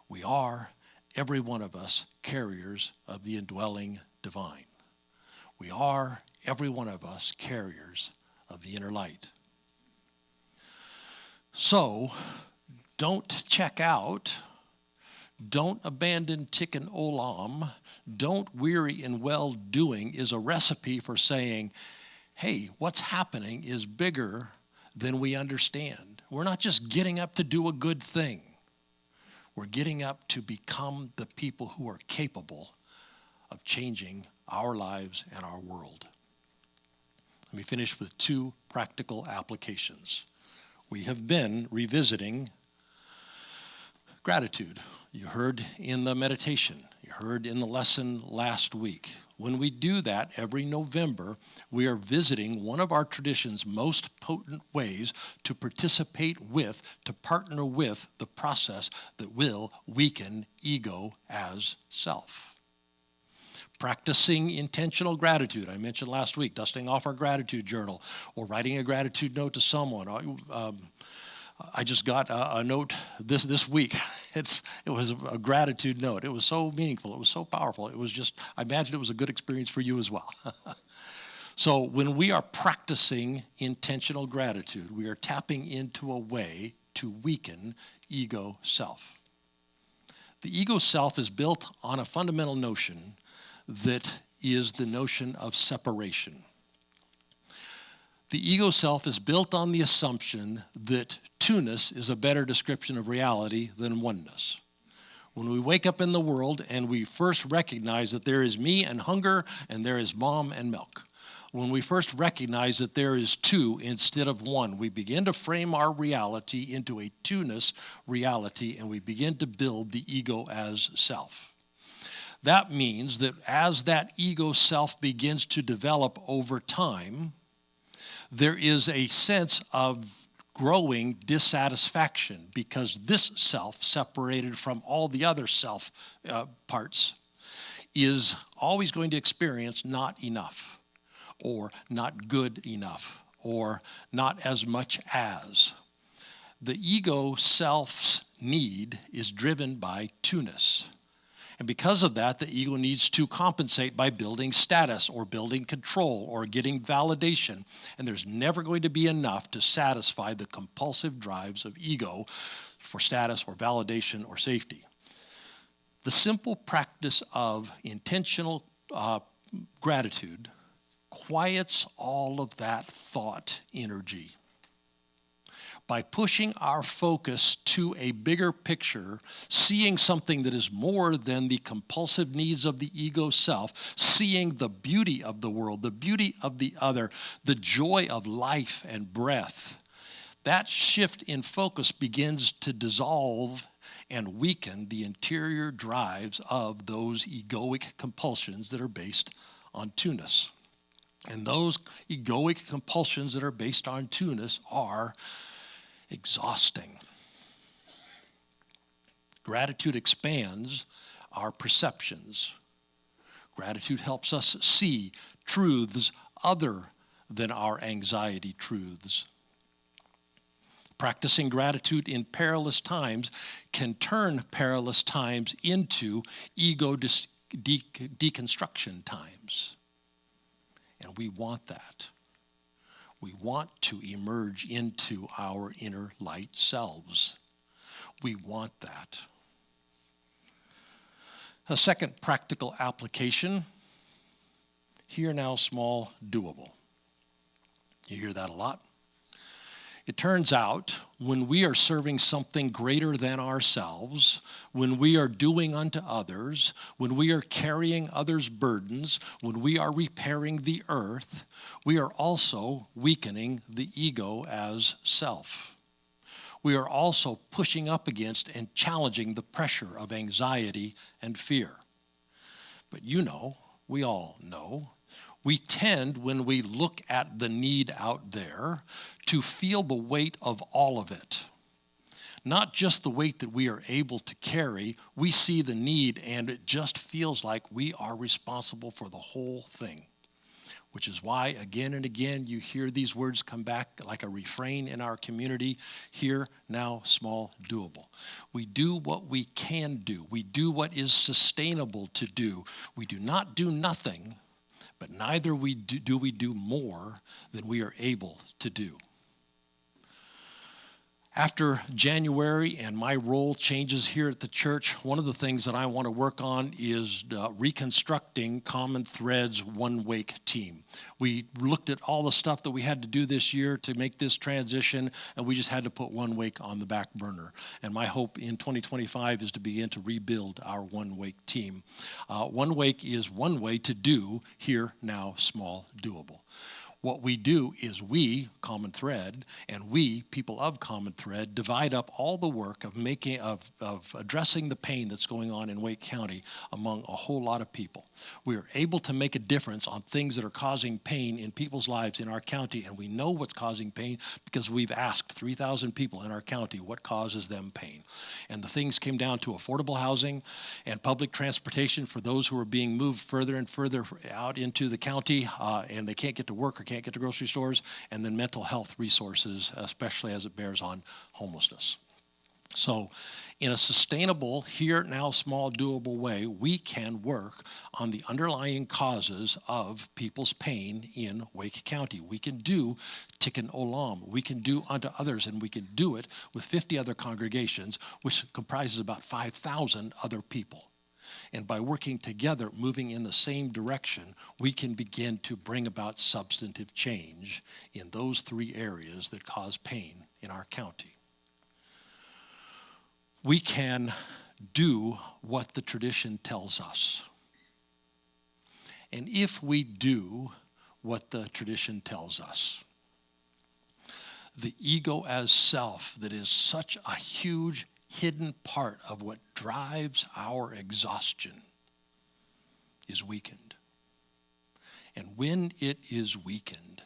[SPEAKER 4] We are, every one of us, carriers of the indwelling divine. We are, every one of us, carriers of the inner light. So, don't check out. Don't abandon tikkun olam. Don't weary in well-doing is a recipe for saying, hey, what's happening is bigger than we understand. We're not just getting up to do a good thing. We're getting up to become the people who are capable of changing our lives and our world. Let me finish with two practical applications. We have been revisiting gratitude. You heard in the meditation. You heard in the lesson last week. When we do that every November, we are visiting one of our tradition's most potent ways to participate with, to partner with the process that will weaken ego as self. Practicing intentional gratitude. I mentioned last week, dusting off our gratitude journal or writing a gratitude note to someone. I just got a note this week. It was a gratitude note. It was so meaningful. It was so powerful. It was just, I imagine it was a good experience for you as well. So when we are practicing intentional gratitude, we are tapping into a way to weaken ego self. The ego self is built on a fundamental notion that is the notion of separation. The ego self is built on the assumption that two-ness is a better description of reality than oneness. When we wake up in the world and we first recognize that there is me and hunger and there is mom and milk, when we first recognize that there is two instead of one, we begin to frame our reality into a two-ness reality, and we begin to build the ego as self. That means that as that ego self begins to develop over time, there is a sense of growing dissatisfaction because this self, separated from all the other self parts, is always going to experience not enough, or not good enough, or not as much as. The ego self's need is driven by two-ness. And because of that, the ego needs to compensate by building status or building control or getting validation. And there's never going to be enough to satisfy the compulsive drives of ego for status or validation or safety. The simple practice of intentional gratitude quiets all of that thought energy. By pushing our focus to a bigger picture, seeing something that is more than the compulsive needs of the ego self, seeing the beauty of the world, the beauty of the other, the joy of life and breath, that shift in focus begins to dissolve and weaken the interior drives of those egoic compulsions that are based on two-ness. And those egoic compulsions that are based on two-ness are exhausting. Gratitude expands our perceptions. Gratitude helps us see truths other than our anxiety truths. Practicing gratitude in perilous times can turn perilous times into ego deconstruction times. And we want that. We want to emerge into our inner light selves. We want that. A second practical application, here now, small, doable. You hear that a lot. It turns out when we are serving something greater than ourselves, when we are doing unto others, when we are carrying others' burdens, when we are repairing the earth, we are also weakening the ego as self. We are also pushing up against and challenging the pressure of anxiety and fear. But you know, we all know, we tend, when we look at the need out there, to feel the weight of all of it. Not just the weight that we are able to carry, we see the need and it just feels like we are responsible for the whole thing. Which is why, again and again, you hear these words come back like a refrain in our community, here, now, small, doable. We do what we can do. We do what is sustainable to do. We do not do nothing, but neither do we do more than we are able to do. After January and my role changes here at the church, one of the things that I want to work on is reconstructing Common Thread's One Wake team. We looked at all the stuff that we had to do this year to make this transition, and we just had to put One Wake on the back burner. And my hope in 2025 is to begin to rebuild our One Wake team. One Wake is one way to do here, now, small, doable. What we do is we, Common Thread, and we, people of Common Thread, divide up all the work of addressing the pain that's going on in Wake County among a whole lot of people. We are able to make a difference on things that are causing pain in people's lives in our county, and we know what's causing pain because we've asked 3,000 people in our county what causes them pain. And the things came down to affordable housing and public transportation for those who are being moved further and further out into the county, and they can't get to work or can't get to grocery stores, and then mental health resources, especially as it bears on homelessness. So in a sustainable, here, now, small, doable way, we can work on the underlying causes of people's pain in Wake County. We can do Tikkun Olam. We can do unto others, and we can do it with 50 other congregations, which comprises about 5,000 other people. And by working together, moving in the same direction, we can begin to bring about substantive change in those three areas that cause pain in our county. We can do what the tradition tells us. And if we do what the tradition tells us, the ego as self that is such a huge hidden part of what drives our exhaustion is weakened. And when it is weakened,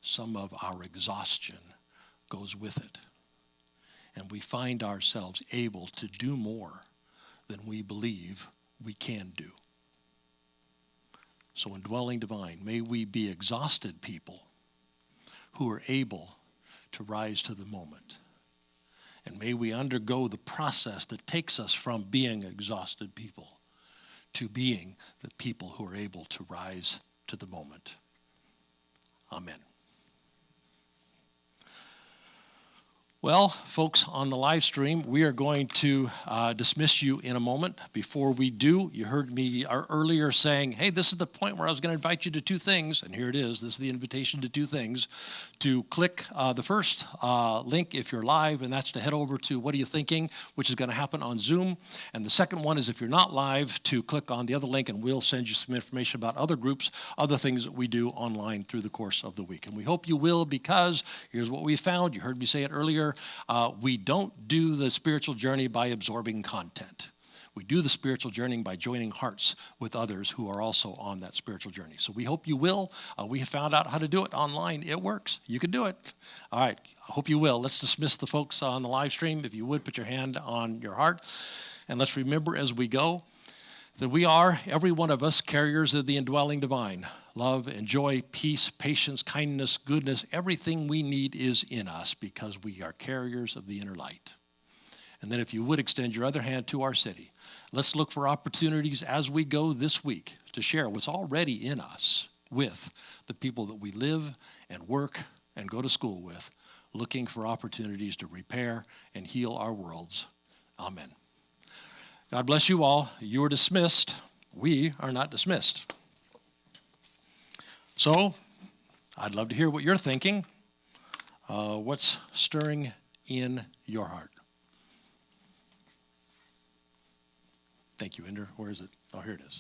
[SPEAKER 4] some of our exhaustion goes with it. And we find ourselves able to do more than we believe we can do. So in Dwelling Divine, may we be exhausted people who are able to rise to the moment. And may we undergo the process that takes us from being exhausted people to being the people who are able to rise to the moment. Amen. Well, folks, on the live stream, we are going to dismiss you in a moment. Before we do, you heard me earlier saying, hey, this is the point where I was going to invite you to two things, and here it is. This is the invitation to two things. To click the first link if you're live, and that's to head over to What Are You Thinking, which is going to happen on Zoom. And the second one is if you're not live, to click on the other link, and we'll send you some information about other groups, other things that we do online through the course of the week. And we hope you will, because here's what we found. You heard me say it earlier. We don't do the spiritual journey by absorbing content. We do the spiritual journey by joining hearts with others who are also on that spiritual journey. So we hope you will. We have found out how to do it online. It works. You can do it. All right. I hope you will. Let's dismiss the folks on the live stream. If you would, put your hand on your heart. And let's remember as we go that we are, every one of us, carriers of the indwelling divine. Love and joy, peace, patience, kindness, goodness, everything we need is in us because we are carriers of the inner light. And then if you would extend your other hand to our city, let's look for opportunities as we go this week to share what's already in us with the people that we live and work and go to school with, looking for opportunities to repair and heal our worlds. Amen. God bless you all. You are dismissed. We are not dismissed. So, I'd love to hear what you're thinking. What's stirring in your heart? Thank you, Ender. Where is it? Oh, here it is.